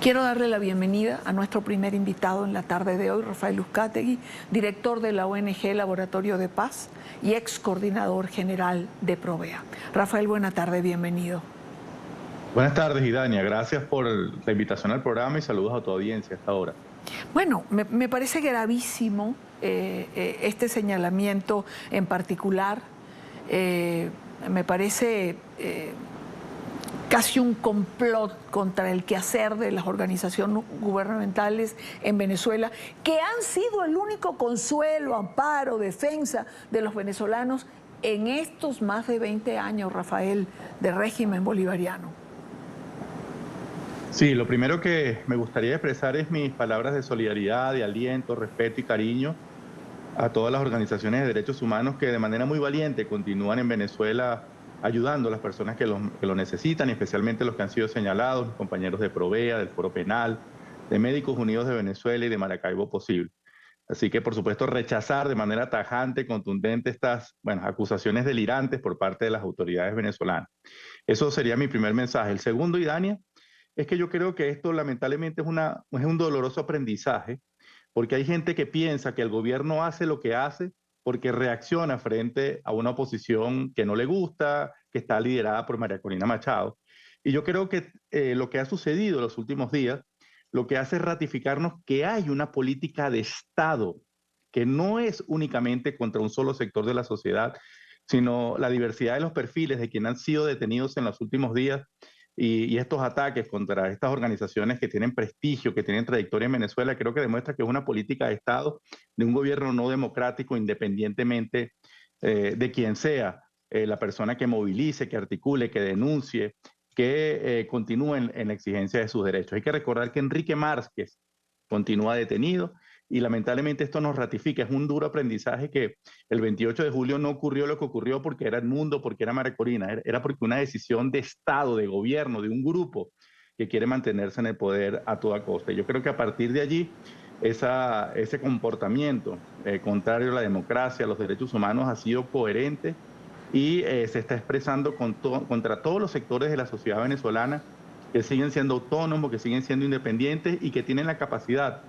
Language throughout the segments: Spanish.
Quiero darle la bienvenida a nuestro primer invitado en la tarde de hoy, Rafael Uzcategui, director de la ONG Laboratorio de Paz y ex coordinador general de Provea. Rafael, buena tarde, bienvenido. Buenas tardes, Idania. Gracias por la invitación al programa y saludos a tu audiencia hasta ahora. Bueno, me parece gravísimo este señalamiento en particular. Me parece casi un complot contra el quehacer de las organizaciones gubernamentales en Venezuela, que han sido el único consuelo, amparo, defensa de los venezolanos en estos más de 20 años, Rafael, de régimen bolivariano. Sí, lo primero que me gustaría expresar es mis palabras de solidaridad, de aliento, respeto y cariño a todas las organizaciones de derechos humanos que de manera muy valiente continúan en Venezuela ayudando a las personas que lo necesitan, y especialmente los que han sido señalados, los compañeros de Provea, del Foro Penal, de Médicos Unidos de Venezuela y de Maracaibo Posible. Así que, por supuesto, rechazar de manera tajante, contundente estas, acusaciones delirantes por parte de las autoridades venezolanas. Eso sería mi primer mensaje. El segundo, Idania, es que yo creo que esto lamentablemente es un doloroso aprendizaje, porque hay gente que piensa que el gobierno hace lo que hace porque reacciona frente a una oposición que no le gusta, que está liderada por María Corina Machado. Y yo creo que lo que ha sucedido en los últimos días, lo que hace es ratificarnos que hay una política de Estado que no es únicamente contra un solo sector de la sociedad, sino la diversidad de los perfiles de quienes han sido detenidos en los últimos días y estos ataques contra estas organizaciones que tienen prestigio, que tienen trayectoria en Venezuela, creo que demuestra que es una política de Estado de un gobierno no democrático, independientemente de quién sea la persona que movilice, que articule, que denuncie, que continúe en la exigencia de sus derechos. Hay que recordar que Enrique Márquez continúa detenido y lamentablemente esto nos ratifica. Es un duro aprendizaje que el 28 de julio no ocurrió lo que ocurrió porque era el mundo, porque era María Corina, era porque una decisión de Estado, de gobierno, de un grupo que quiere mantenerse en el poder a toda costa. Yo creo que a partir de allí, ese comportamiento contrario a la democracia, a los derechos humanos, ha sido coherente y se está expresando contra todos los sectores de la sociedad venezolana que siguen siendo autónomos, que siguen siendo independientes y que tienen la capacidad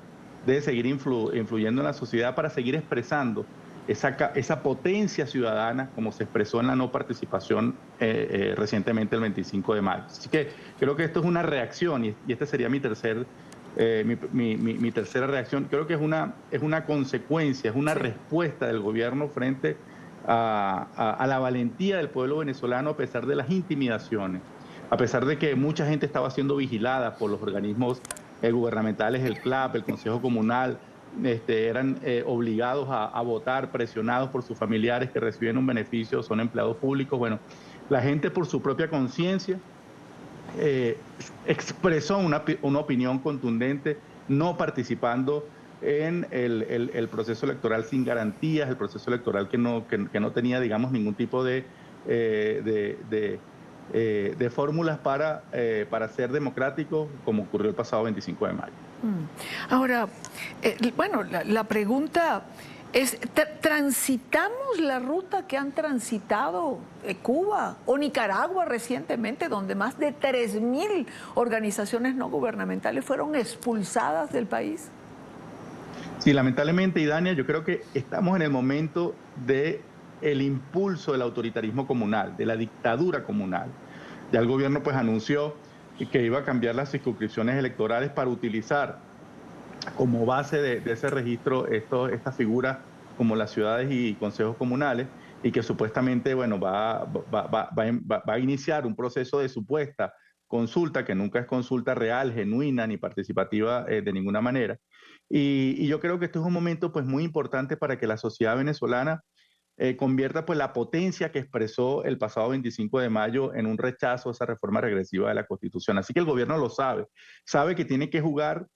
de seguir influyendo en la sociedad para seguir expresando esa potencia ciudadana como se expresó en la no participación recientemente el 25 de mayo. Así que creo que esto es una reacción y esta sería mi tercera reacción. Creo que es una consecuencia, es una Sí. respuesta del gobierno frente a la valentía del pueblo venezolano a pesar de las intimidaciones, a pesar de que mucha gente estaba siendo vigilada por los organismos gubernamentales, el CLAP, el Consejo Comunal, eran obligados a votar, presionados por sus familiares que reciben un beneficio, son empleados públicos. Bueno, la gente por su propia conciencia expresó una opinión contundente, no participando en el proceso electoral sin garantías, el proceso electoral que no tenía, digamos, ningún tipo de fórmulas para ser democrático, como ocurrió el pasado 25 de mayo. Ahora, bueno, la pregunta es, ¿transitamos la ruta que han transitado Cuba o Nicaragua recientemente, donde más de 3.000 organizaciones no gubernamentales fueron expulsadas del país? Sí, lamentablemente, Idania, yo creo que estamos en el momento del impulso del autoritarismo comunal, de la dictadura comunal. Ya el gobierno pues anunció que iba a cambiar las circunscripciones electorales para utilizar como base de ese registro estas figuras como las ciudades y consejos comunales, y que supuestamente, bueno, va a iniciar un proceso de supuesta consulta, que nunca es consulta real, genuina ni participativa de ninguna manera. Y yo creo que esto es un momento pues muy importante para que la sociedad venezolana convierta pues la potencia que expresó el pasado 25 de mayo en un rechazo a esa reforma regresiva de la Constitución. Así que el gobierno lo sabe que tiene que jugar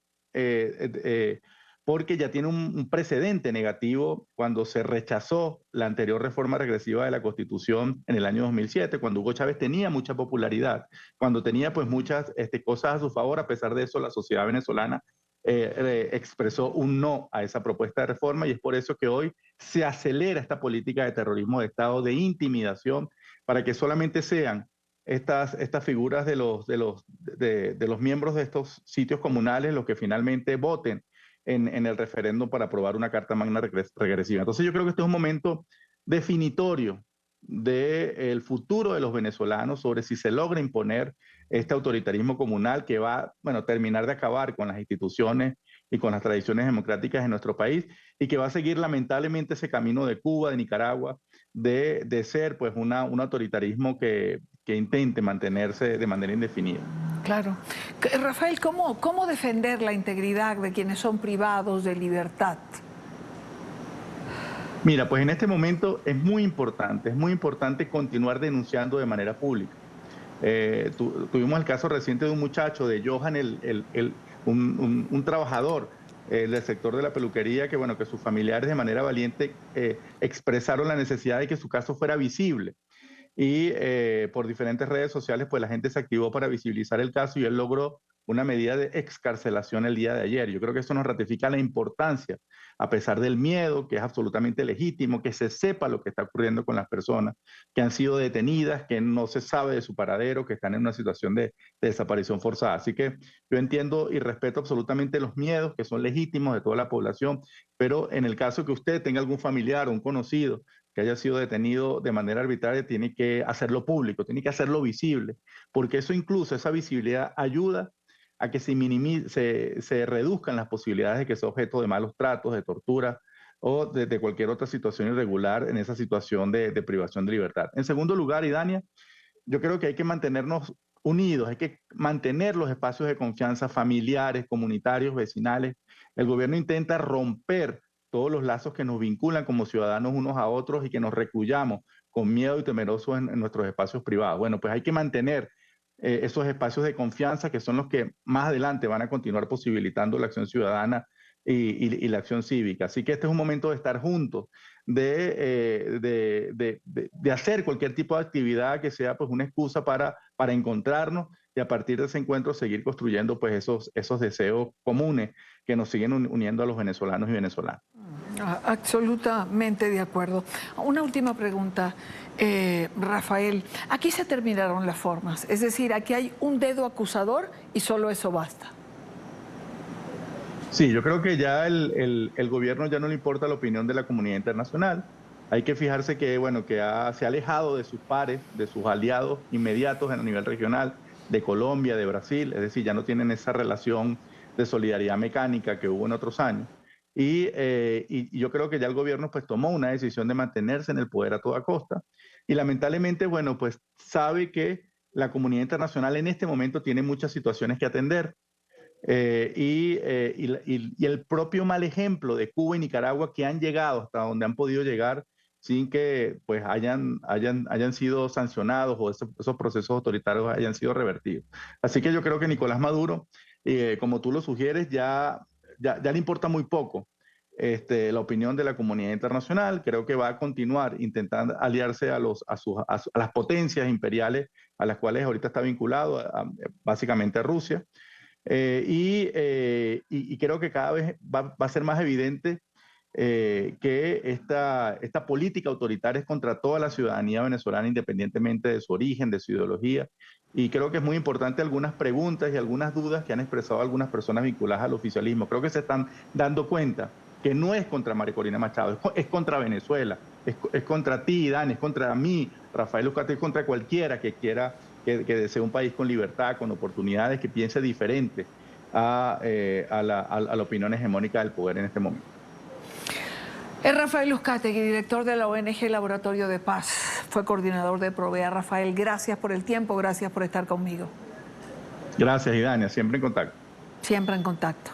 porque ya tiene un precedente negativo cuando se rechazó la anterior reforma regresiva de la Constitución en el año 2007, cuando Hugo Chávez tenía mucha popularidad, cuando tenía pues muchas cosas a su favor. A pesar de eso, la sociedad venezolana expresó un no a esa propuesta de reforma, y es por eso que hoy se acelera esta política de terrorismo de Estado, de intimidación, para que solamente sean estas figuras de los miembros de estos sitios comunales los que finalmente voten en el referéndum para aprobar una Carta Magna regresiva. Entonces yo creo que este es un momento definitorio del futuro de los venezolanos sobre si se logra imponer este autoritarismo comunal que va, bueno, terminar de acabar con las instituciones y con las tradiciones democráticas en nuestro país y que va a seguir lamentablemente ese camino de Cuba, de Nicaragua, de ser pues un autoritarismo que intente mantenerse de manera indefinida. Claro. Rafael, ¿cómo defender la integridad de quienes son privados de libertad? Mira, pues en este momento es muy importante continuar denunciando de manera pública. Tuvimos el caso reciente de un muchacho, de Johan, un trabajador del sector de la peluquería, que bueno, que sus familiares de manera valiente expresaron la necesidad de que su caso fuera visible. Y por diferentes redes sociales, pues la gente se activó para visibilizar el caso y él logró una medida de excarcelación el día de ayer. Yo creo que eso nos ratifica la importancia, a pesar del miedo, que es absolutamente legítimo, que se sepa lo que está ocurriendo con las personas que han sido detenidas, que no se sabe de su paradero, que están en una situación de desaparición forzada. Así que yo entiendo y respeto absolutamente los miedos, que son legítimos de toda la población, pero en el caso que usted tenga algún familiar o un conocido que haya sido detenido de manera arbitraria, tiene que hacerlo público, tiene que hacerlo visible, porque eso incluso, esa visibilidad ayuda a que se reduzcan las posibilidades de que sea objeto de malos tratos, de tortura o de cualquier otra situación irregular en esa situación de privación de libertad. En segundo lugar, Idania, yo creo que hay que mantenernos unidos, hay que mantener los espacios de confianza familiares, comunitarios, vecinales. El gobierno intenta romper todos los lazos que nos vinculan como ciudadanos unos a otros y que nos recluyamos con miedo y temerosos en nuestros espacios privados. Bueno, pues hay que mantener esos espacios de confianza que son los que más adelante van a continuar posibilitando la acción ciudadana y la acción cívica. Así que este es un momento de estar juntos, de hacer cualquier tipo de actividad que sea pues una excusa para encontrarnos y a partir de ese encuentro seguir construyendo pues esos deseos comunes que nos siguen uniendo a los venezolanos y venezolanas. Absolutamente de acuerdo. Una última pregunta, Rafael. Aquí se terminaron las formas, es decir, aquí hay un dedo acusador y solo eso basta. Sí, yo creo que ya el gobierno ya no le importa la opinión de la comunidad internacional. Hay que fijarse que, bueno, se ha alejado de sus pares, de sus aliados inmediatos a nivel regional, de Colombia, de Brasil, es decir, ya no tienen esa relación de solidaridad mecánica que hubo en otros años. Y yo creo que ya el gobierno pues tomó una decisión de mantenerse en el poder a toda costa. Y lamentablemente, bueno, pues sabe que la comunidad internacional en este momento tiene muchas situaciones que atender. Y el propio mal ejemplo de Cuba y Nicaragua que han llegado hasta donde han podido llegar sin que pues hayan sido sancionados o esos procesos autoritarios hayan sido revertidos. Así que yo creo que Nicolás Maduro, como tú lo sugieres, ya le importa muy poco la opinión de la comunidad internacional. Creo que va a continuar intentando aliarse a las potencias imperiales a las cuales ahorita está vinculado, básicamente a Rusia. Y creo que cada vez va a ser más evidente que esta política autoritaria es contra toda la ciudadanía venezolana, independientemente de su origen, de su ideología. Y creo que es muy importante algunas preguntas y algunas dudas que han expresado algunas personas vinculadas al oficialismo. Creo que se están dando cuenta que no es contra María Corina Machado, es contra Venezuela, es contra ti, Dan, es contra mí, Rafael Uzcategui, es contra cualquiera que quiera que desee un país con libertad, con oportunidades, que piense diferente a la opinión hegemónica del poder en este momento. Es Rafael Uzcategui, director de la ONG Laboratorio de Paz. Fue coordinador de Provea. Rafael, gracias por el tiempo, gracias por estar conmigo. Gracias, Idania, siempre en contacto. Siempre en contacto.